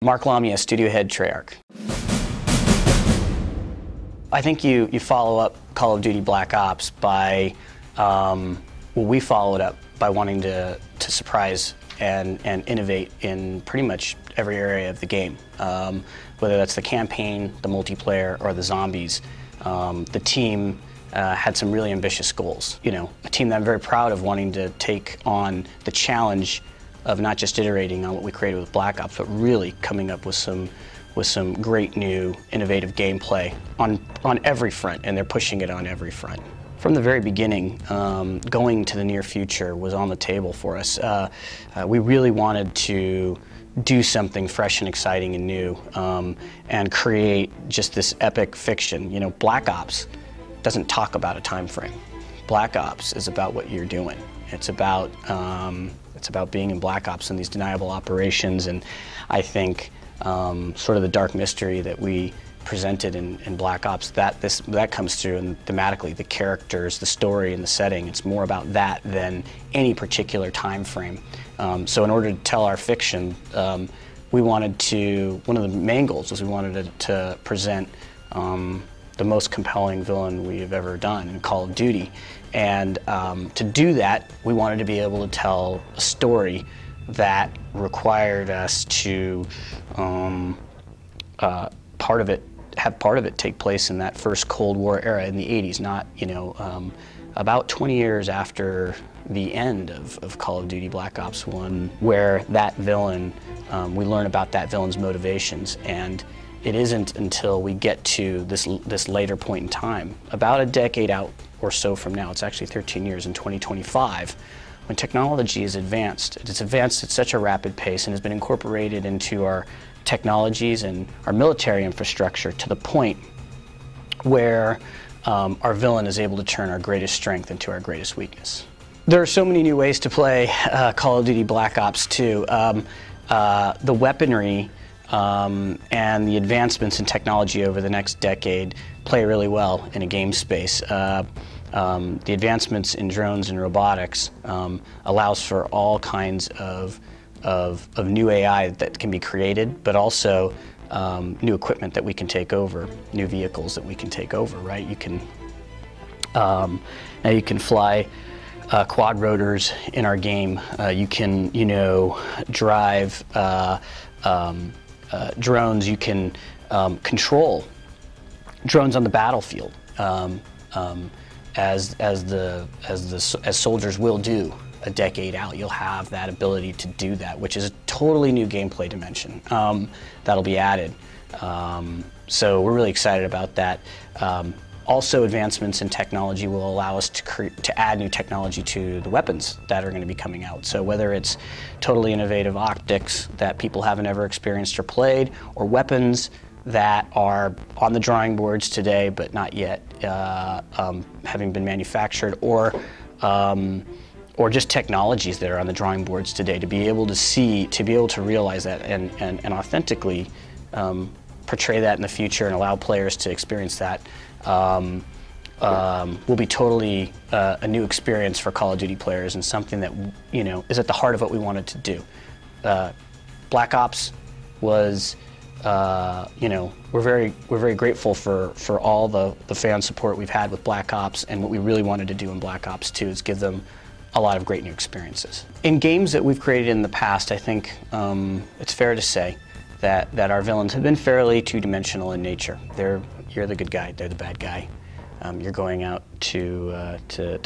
Mark Lamia, studio head, Treyarch. I think you follow up Call of Duty Black Ops by, we followed up by wanting to surprise and innovate in pretty much every area of the game. Whether that's the campaign, the multiplayer, or the zombies, the team had some really ambitious goals. You know, a team that I'm very proud of wanting to take on the challenge of not just iterating on what we created with Black Ops, but really coming up with some great new innovative gameplay on every front, and they're pushing it on every front. From the very beginning, going to the near future was on the table for us. We really wanted to do something fresh and exciting and new, and create just this epic fiction. You know, Black Ops doesn't talk about a time frame. Black Ops is about what you're doing. It's about being in Black Ops and these deniable operations, and I think sort of the dark mystery that we presented in Black Ops, that comes through, and thematically, the characters, the story, and the setting. It's more about that than any particular time frame. So in order to tell our fiction, we wanted to, one of the main goals was we wanted to present the most compelling villain we have ever done in Call of Duty. And to do that, we wanted to be able to tell a story that required us to have part of it take place in that first Cold War era in the 80s, not, you know, about 20 years after the end of Call of Duty Black Ops 1, where that villain, we learn about that villain's motivations. And it isn't until we get to this later point in time, about a decade out or so from now, it's actually 13 years in 2025, when technology is advanced. It's advanced at such a rapid pace and has been incorporated into our technologies and our military infrastructure to the point where our villain is able to turn our greatest strength into our greatest weakness. There are so many new ways to play Call of Duty Black Ops 2. The weaponry and the advancements in technology over the next decade play really well in a game space. The advancements in drones and robotics allows for all kinds of new AI that can be created, but also new equipment that we can take over, new vehicles that we can take over, right? You can, now you can fly quad rotors in our game. You can, you know, drive drones. You can control drones on the battlefield, as soldiers will do a decade out. You'll have that ability to do that, which is a totally new gameplay dimension that'll be added. So we're really excited about that. Also, advancements in technology will allow us to add new technology to the weapons that are going to be coming out. So whether it's totally innovative optics that people haven't ever experienced or played, or weapons that are on the drawing boards today but not yet having been manufactured, or just technologies that are on the drawing boards today, to be able to see, to be able to realize that and authentically portray that in the future and allow players to experience that will be totally a new experience for Call of Duty players, and something that, you know, is at the heart of what we wanted to do. Black Ops was, you know, we're very grateful for all the fan support we've had with Black Ops, and what we really wanted to do in Black Ops 2 is give them a lot of great new experiences. In games that we've created in the past, I think it's fair to say that our villains have been fairly two-dimensional in nature. You're the good guy, they're the bad guy. You're going out to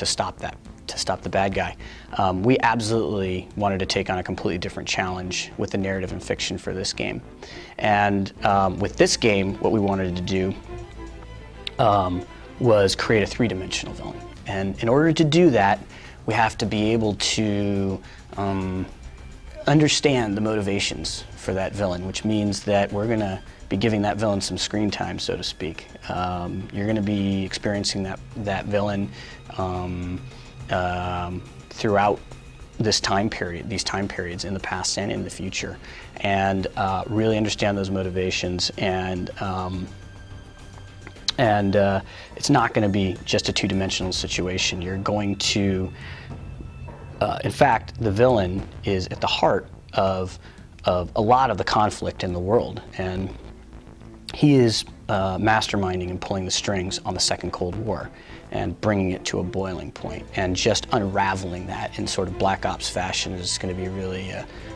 stop the bad guy. We absolutely wanted to take on a completely different challenge with the narrative and fiction for this game. And with this game, what we wanted to do was create a three-dimensional villain. And in order to do that, we have to be able to understand the motivations for that villain, which means that we're going to be giving that villain some screen time, so to speak. You're going to be experiencing that villain throughout this time period, these time periods in the past and in the future, and really understand those motivations. And it's not going to be just a two-dimensional situation. You're going to, in fact, the villain is at the heart of a lot of the conflict in the world. And he is masterminding and pulling the strings on the Second Cold War and bringing it to a boiling point. And just unraveling that in sort of Black Ops fashion is going to be really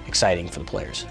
exciting for the players.